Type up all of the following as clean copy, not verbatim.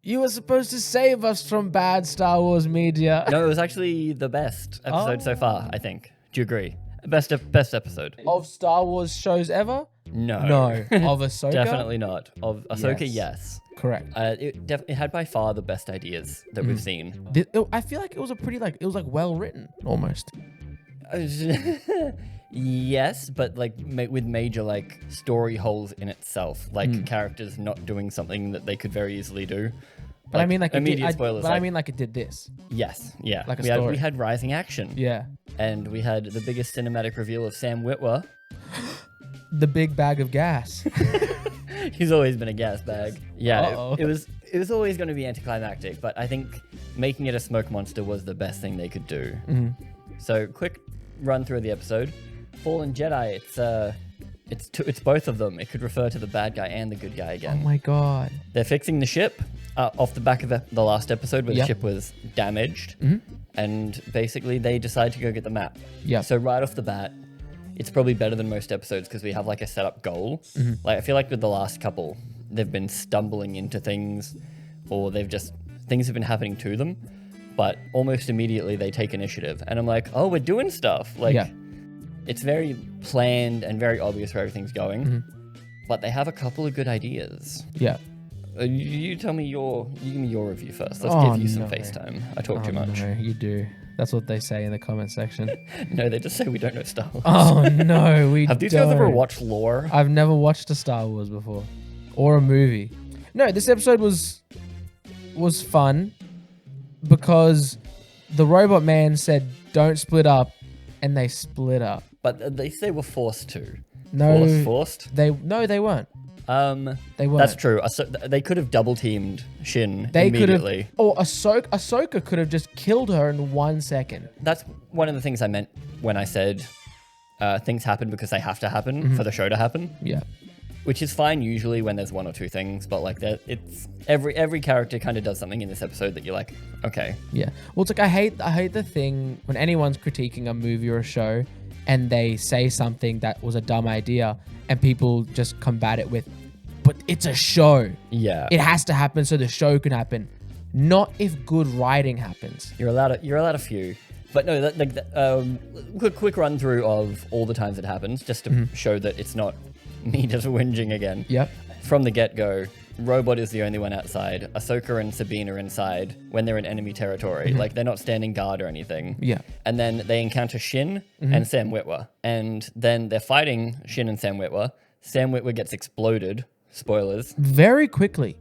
You were supposed to save us from bad Star Wars media. No, it was actually the best episode so far, I think. Do you agree? Best episode. Of Star Wars shows ever? No. Of Ahsoka? Definitely not. Of Ahsoka, yes. Correct. It had by far the best ideas that we've seen. I feel like it was well written, almost. Yes, but like with major like story holes in itself, like characters not doing something that they could very easily do. But like, I mean, like immediate spoilers. But I mean, like it did this. Yes, yeah. Like a story. We had rising action. Yeah. And we had the biggest cinematic reveal of Sam Witwer. The big bag of gas. He's always been a gas bag. Yeah, it was always going to be anticlimactic, but I think making it a smoke monster was the best thing they could do. So, quick run through the episode. Fallen Jedi, it's both of them. It could refer to the bad guy and the good guy again. Oh my god. They're fixing the ship off the back of the last episode where the ship was damaged. And basically they decide to go get the map. So right off the bat, it's probably better than most episodes because we have like a set up goal. Like I feel like with the last couple, they've been stumbling into things or things have been happening to them. But almost immediately they take initiative. And I'm like, oh, we're doing stuff. Like, it's very planned and very obvious where everything's going. But they have a couple of good ideas. You give me your review first. Let's give you some FaceTime. I talk too much. No, you do. That's what they say in the comment section. No, they just say we don't know Star Wars. Oh no, we Have these guys ever watched lore? I've never watched a Star Wars before. Or a movie. No, this episode was fun because the robot man said don't split up and they split up. But they were forced to. No. Forced? They weren't. They weren't. That's true. They could have double teamed Shin immediately. Or Ahsoka could have just killed her in 1 second. That's one of the things I meant when I said things happen because they have to happen for the show to happen. Yeah. Which is fine usually when there's one or two things, but like that, it's every character kind of does something in this episode that you're like, okay. Yeah. Well, it's like I hate the thing when anyone's critiquing a movie or a show and they say something that was a dumb idea and people just combat it with, but it's a show. Yeah. It has to happen so the show can happen. Not if good writing happens. You're allowed a few. But no, quick run through of all the times it happens, just to show that it's not me just whinging again. Yep. From the get-go, Robot is the only one outside. Ahsoka and Sabine are inside when they're in enemy territory. Like, they're not standing guard or anything. Yeah. And then they encounter Shin and Sam Witwer. And then they're fighting Shin and Sam Witwer. Sam Witwer gets exploded. Spoilers. Very quickly.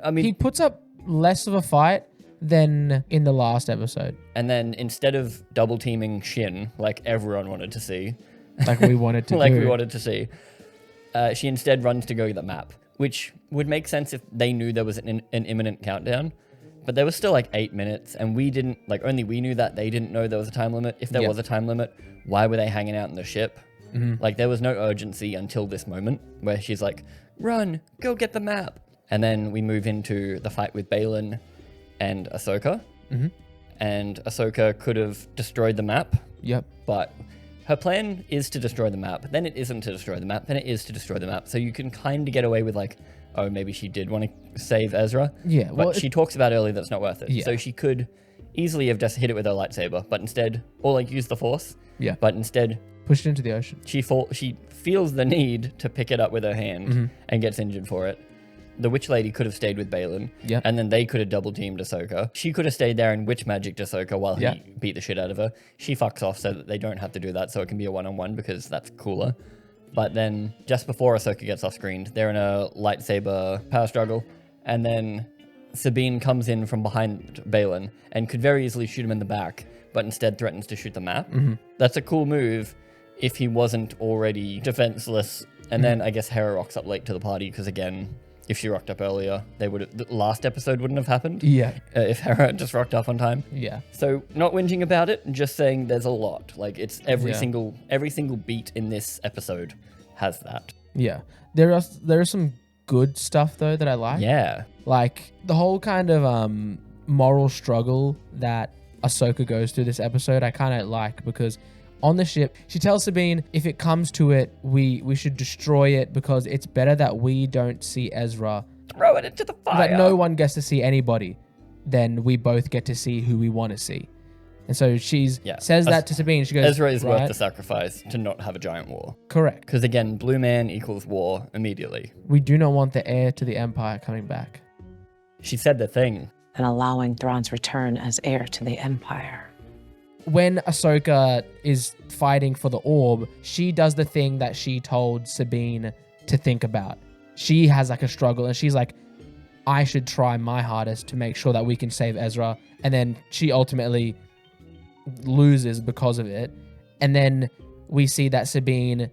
I mean, he puts up less of a fight than in the last episode. And then instead of double teaming Shin, like everyone wanted to see. Like we wanted to see. She instead runs to go get the map, which would make sense if they knew there was an imminent countdown. But there was still like 8 minutes, and we didn't, like, only we knew that. They didn't know there was a time limit. If there was a time limit, why were they hanging out in the ship? Like, there was no urgency until this moment where she's like, run, go get the map. And then we move into the fight with Baylan and Ahsoka. And Ahsoka could have destroyed the map. Yep. But her plan is to destroy the map. Then it isn't to destroy the map. Then it is to destroy the map. So you can kind of get away with like, oh, maybe she did want to save Ezra. Yeah. But she talks about earlier that's not worth it. Yeah. So she could easily have just hit it with her lightsaber, but instead, or like use the Force. Yeah. But instead, pushed into the ocean. She feels the need to pick it up with her hand and gets injured for it. The witch lady could have stayed with Baylan, and then they could have double teamed Ahsoka. She could have stayed there and witch magicked Ahsoka while he beat the shit out of her. She fucks off so that they don't have to do that, so it can be a one-on-one because that's cooler. But then just before Ahsoka gets off-screened, they're in a lightsaber power struggle, and then Sabine comes in from behind Baylan and could very easily shoot him in the back, but instead threatens to shoot the map. That's a cool move if he wasn't already defenseless. And then I guess Hera rocks up late to the party because, again, if she rocked up earlier, the last episode wouldn't have happened. Yeah. If Hera just rocked up on time. Yeah. So not whinging about it, just saying there's a lot. Like, it's every single beat in this episode has that. Yeah. There are some good stuff though that I like. Yeah. Like the whole kind of moral struggle that Ahsoka goes through this episode, I kind of like, because on the ship, she tells Sabine, if it comes to it, we should destroy it because it's better that we don't see Ezra throw it into the fire. Like no one gets to see anybody, then we both get to see who we want to see. And so says that to Sabine. She goes, Ezra is worth the sacrifice to not have a giant war. Correct. Because again, blue man equals war immediately. We do not want the heir to the Empire coming back. She said the thing. And allowing Thrawn's return as heir to the Empire. When Ahsoka is fighting for the orb, she does the thing that she told Sabine to think about. She has like a struggle and she's like, I should try my hardest to make sure that we can save Ezra. And then she ultimately loses because of it. And then we see that Sabine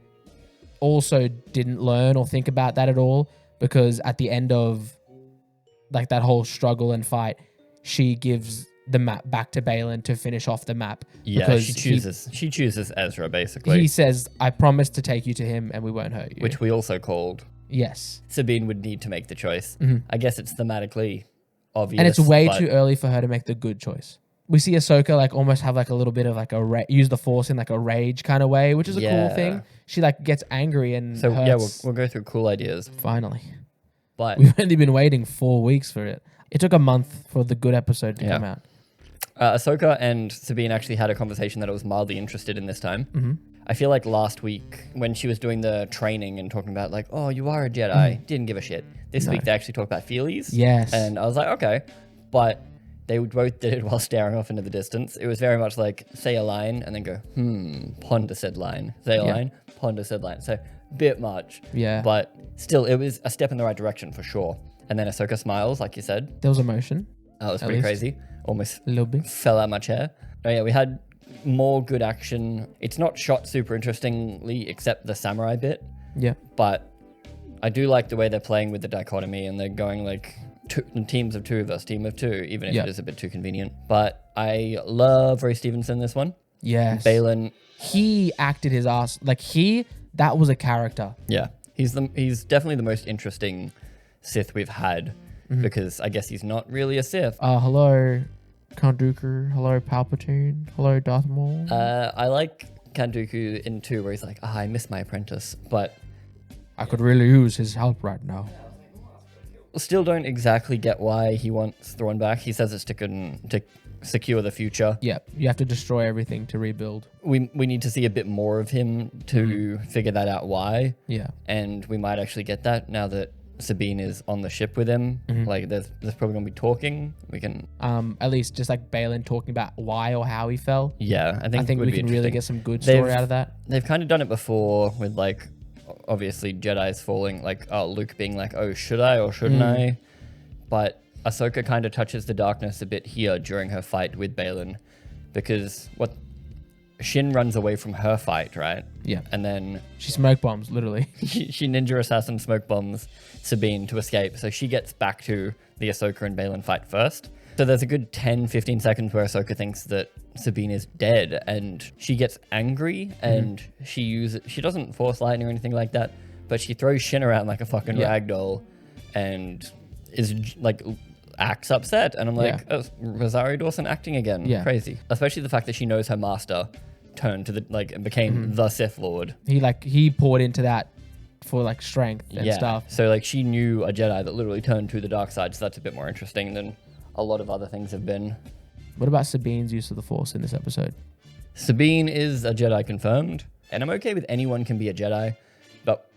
also didn't learn or think about that at all, because at the end of like that whole struggle and fight, she gives the map back to Baylan to finish off the map. Yeah, she chooses Ezra basically. He says, I promise to take you to him and we won't hurt you. Which we also called. Yes. Sabine would need to make the choice. I guess it's thematically obvious. And it's way too early for her to make the good choice. We see Ahsoka like almost have like a little bit of like use the Force in like a rage kind of way, which is a cool thing. She like gets angry and hurts. Yeah, we'll go through cool ideas. Finally. But we've only been waiting 4 weeks for it. It took a month for the good episode to come out. Ahsoka and Sabine actually had a conversation that I was mildly interested in this time. I feel like last week when she was doing the training and talking about like, oh, you are a Jedi, didn't give a shit. This week they actually talked about feelies. Yes. And I was like, okay. But they both did it while staring off into the distance. It was very much like, say a line and then go, ponder said line. Say a line, ponder said line. So bit much. Yeah. But still, it was a step in the right direction for sure. And then Ahsoka smiles, like you said. There was emotion. That was pretty crazy. Almost a little bit. Fell out my chair. Oh yeah, we had more good action. It's not shot super interestingly, except the samurai bit. Yeah. But I do like the way they're playing with the dichotomy and they're going like teams of two versus team of two, even if it is a bit too convenient. But I love Ray Stevenson this one. Yes. Baylan. He acted his ass. Like that was a character. Yeah. He's definitely the most interesting Sith we've had. Because I guess he's not really a Sith. Hello, Count Dooku. Hello, Palpatine. Hello, Darth Maul. I like Count Dooku in 2 where he's like, I miss my apprentice, but I could really use his help right now. Still don't exactly get why he wants Thrawn back. He says it's to secure the future. Yeah, you have to destroy everything to rebuild. We need to see a bit more of him to figure that out why. Yeah. And we might actually get that now that Sabine is on the ship with him. Like there's probably gonna be talking. We can at least just like Baylan talking about why or how he fell. Yeah, I think we can really get some good story out of that. They've kind of done it before with like obviously Jedi's falling, like Luke being like, oh, should I or shouldn't I? But Ahsoka kind of touches the darkness a bit here during her fight with Baylan, because Shin runs away from her fight, right? Yeah. And then she smoke bombs, literally. she ninja assassin smoke bombs Sabine to escape. So she gets back to the Ahsoka and Baylan fight first. So there's a good 10-15 seconds where Ahsoka thinks that Sabine is dead and she gets angry and she doesn't force lightning or anything like that, but she throws Shin around like a fucking ragdoll and is like acts upset. And I'm like, oh, Rosario Dawson acting again. Yeah. Crazy. Especially the fact that she knows her master turned to and became the Sith Lord. He poured into that for like strength and stuff. So like she knew a Jedi that literally turned to the dark side. So that's a bit more interesting than a lot of other things have been. What about Sabine's use of the Force in this episode? Sabine is a Jedi confirmed, and I'm okay with anyone can be a Jedi, but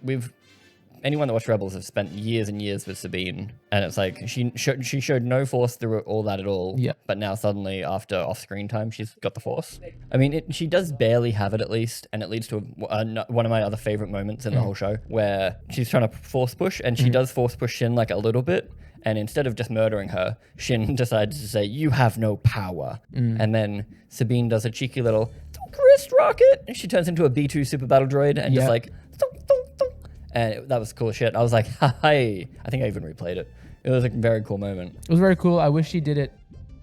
anyone that watched Rebels have spent years and years with Sabine, and it's like she showed no Force through all that at all. Yeah. But now suddenly, after off-screen time, she's got the Force. I mean, she does barely have it at least, and it leads to one of my other favorite moments in the whole show, where she's trying to Force push, and she does Force push Shin like a little bit, and instead of just murdering her, Shin decides to say, "You have no power," and then Sabine does a cheeky little wrist rocket, and she turns into a B2 super battle droid, and just like. And that was cool shit. I was like, hi. I think I even replayed it. It was a very cool moment. It was very cool. I wish she did it.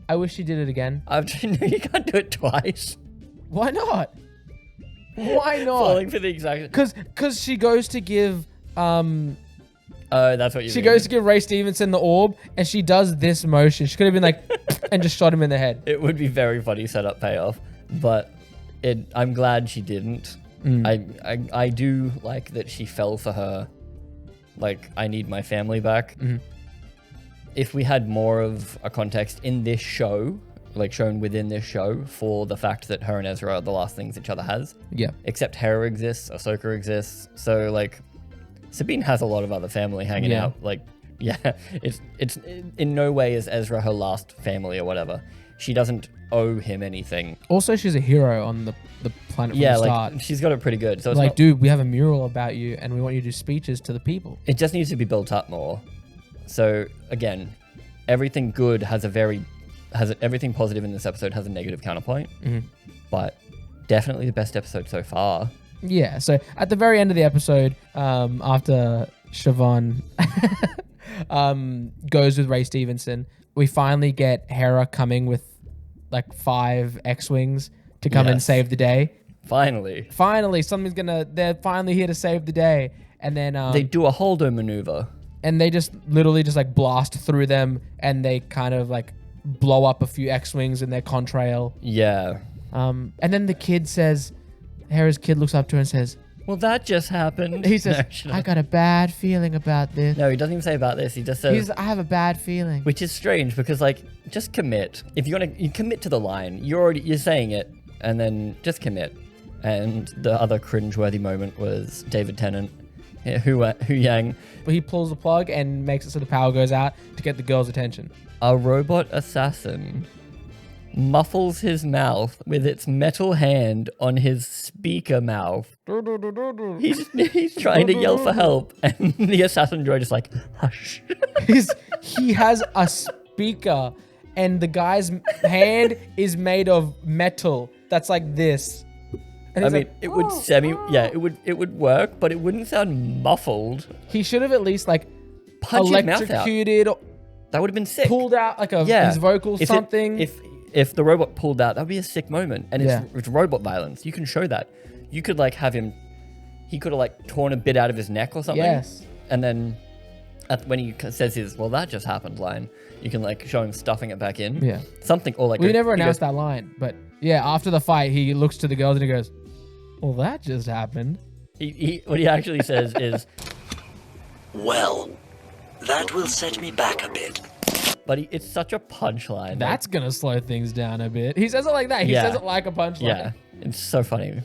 I wish she did it again. You can't do it twice. Why not? Why not? Falling for the exact... Because she goes to give... Oh, that's what you mean. She goes to give Ray Stevenson the orb, and she does this motion. She could have been like, and just shot him in the head. It would be very funny setup payoff, but I'm glad she didn't. I do like that she fell for her, like, I need my family back. if we had more of a context in this show, like shown within this show, for the fact that her and Ezra are the last things each other has. Yeah. Except Hera exists, Ahsoka exists. So like Sabine has a lot of other family hanging out. Like, yeah, it's in no way is Ezra her last family or whatever. She doesn't owe him anything. Also, she's a hero on the planet from the start. Like she's got it pretty good. So it's like, dude, we have a mural about you and we want you to do speeches to the people. It just needs to be built up more. So again, everything good everything positive in this episode has a negative counterpoint. But definitely the best episode so far. Yeah, so at the very end of the episode, after Siobhan goes with Ray Stevenson, we finally get Hera coming with like 5 X-Wings to come and save the day. Finally, they're finally here to save the day. And then they do a holdo maneuver. And they just literally just like blast through them and they kind of like blow up a few X-Wings in their contrail. Yeah. And then Hera's kid looks up to her and says, well, that just happened. He says, I got a bad feeling about this. No, he doesn't even say about this. He just says, I have a bad feeling. Which is strange because, like, just commit. If you commit to the line. You're saying it, and then just commit. And the other cringeworthy moment was David Tennant, Hu Yang. But he pulls the plug and makes it so the power goes out to get the girl's attention. A robot assassin muffles his mouth with its metal hand on his speaker mouth. He's trying to yell for help, and the assassin droid is like, hush. He has a speaker, and the guy's hand is made of metal that's like this. And I mean, it would it would work, but it wouldn't sound muffled. He should have at least like punched electrocuted. That would have been sick. Pulled out like his vocals, something. If the robot pulled out, that would be a sick moment. And it's robot violence. You can show that. You could like have him. He could have like torn a bit out of his neck or something. Yes. And then when he says his "well, that just happened" line, you can like show him stuffing it back in. Yeah. Something or like we never announced that line, but yeah, after the fight, he looks to the girls and he goes, well, that just happened. What he actually says is, well, that will set me back a bit. But it's such a punchline. That's going to slow things down a bit. He says it like that. He says it like a punchline. Yeah, it's so funny.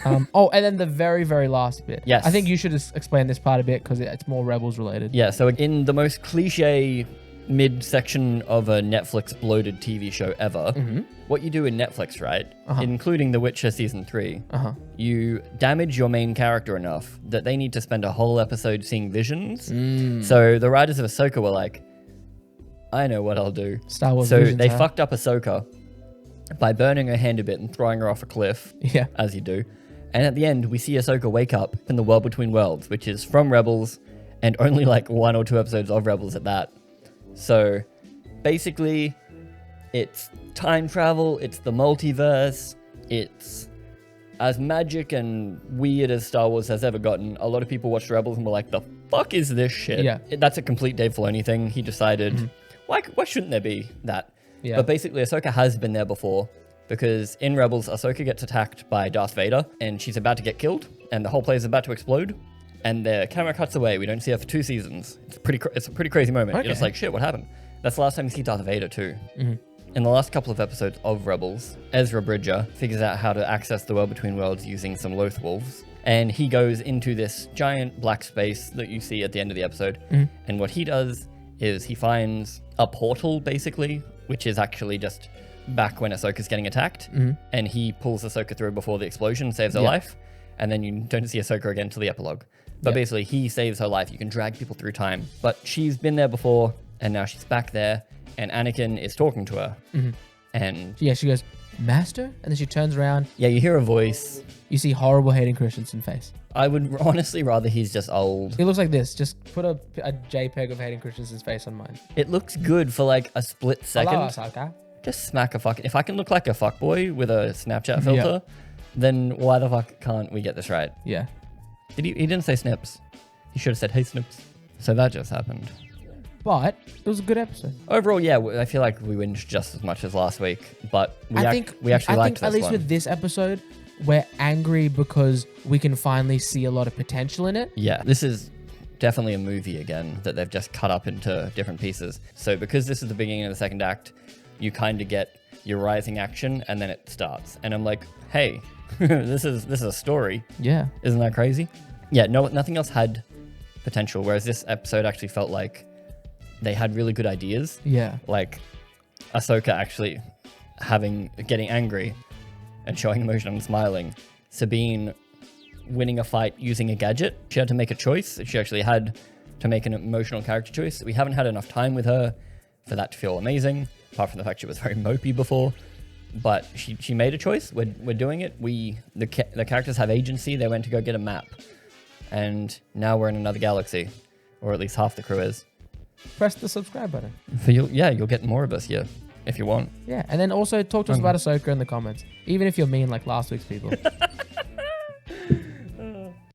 And then the very, very last bit. Yes. I think you should explain this part a bit because it's more Rebels related. Yeah, so in the most cliche mid-section of a Netflix bloated TV show ever, what you do in Netflix, right, including The Witcher Season 3, you damage your main character enough that they need to spend a whole episode seeing visions. So the writers of Ahsoka were like, I know what I'll do. Star Wars so visions, they fucked up Ahsoka by burning her hand a bit and throwing her off a cliff, as you do. And at the end, we see Ahsoka wake up in the World Between Worlds, which is from Rebels, and only like 1 or 2 episodes of Rebels at that. So basically, it's time travel, it's the multiverse, it's as magic and weird as Star Wars has ever gotten. A lot of people watched Rebels and were like, the fuck is this shit? Yeah. That's a complete Dave Filoni thing. He decided, why shouldn't there be that? Yeah. But basically, Ahsoka has been there before, because in Rebels, Ahsoka gets attacked by Darth Vader, and she's about to get killed, and the whole place is about to explode, and the camera cuts away. We don't see her for 2 seasons. It's a pretty crazy moment. You're just like, shit, what happened? That's the last time you see Darth Vader too. In the last couple of episodes of Rebels, Ezra Bridger figures out how to access the World Between Worlds using some Loth Wolves, and he goes into this giant black space that you see at the end of the episode, and what he does is he finds a portal, basically, which is actually just back when Ahsoka's getting attacked, and he pulls Ahsoka through before the explosion, saves her life, and then you don't see Ahsoka again till the epilogue. But basically, he saves her life. You can drag people through time. But she's been there before, and now she's back there, and Anakin is talking to her. And yeah, she goes, Master? And then she turns around. Yeah, you hear a voice. You see horrible Hayden Christensen face. I would honestly rather he's just old. He looks like this. Just put a JPEG of Hayden Christensen's face on mine. It looks good for like a split second. Hello, Ahsoka. Just smack a fucking... If I can look like a fuckboy with a Snapchat filter, then why the fuck can't we get this right? Yeah. He didn't say Snips. He should have said, hey, Snips. So that just happened. But it was a good episode. Overall, yeah, I feel like we whinged just as much as last week, but we actually liked this one. At least with this episode, we're angry because we can finally see a lot of potential in it. Yeah, this is definitely a movie again that they've just cut up into different pieces. So because this is the beginning of the second act, you kind of get your rising action and then it starts. And I'm like, hey, this is a story. Yeah. Isn't that crazy? Yeah, no, nothing else had potential, whereas this episode actually felt like they had really good ideas. Yeah. Like Ahsoka actually getting angry and showing emotion and smiling. Sabine winning a fight using a gadget. She had to make a choice. She actually had to make an emotional character choice. We haven't had enough time with her for that to feel amazing, apart from the fact she was very mopey before. But she made a choice. We're doing it. The characters have agency. They went to go get a map. And now we're in another galaxy. Or at least half the crew is. Press the subscribe button. You'll get more of us here if you want. Yeah, and then also talk to us about Ahsoka in the comments. Even if you're mean like last week's people.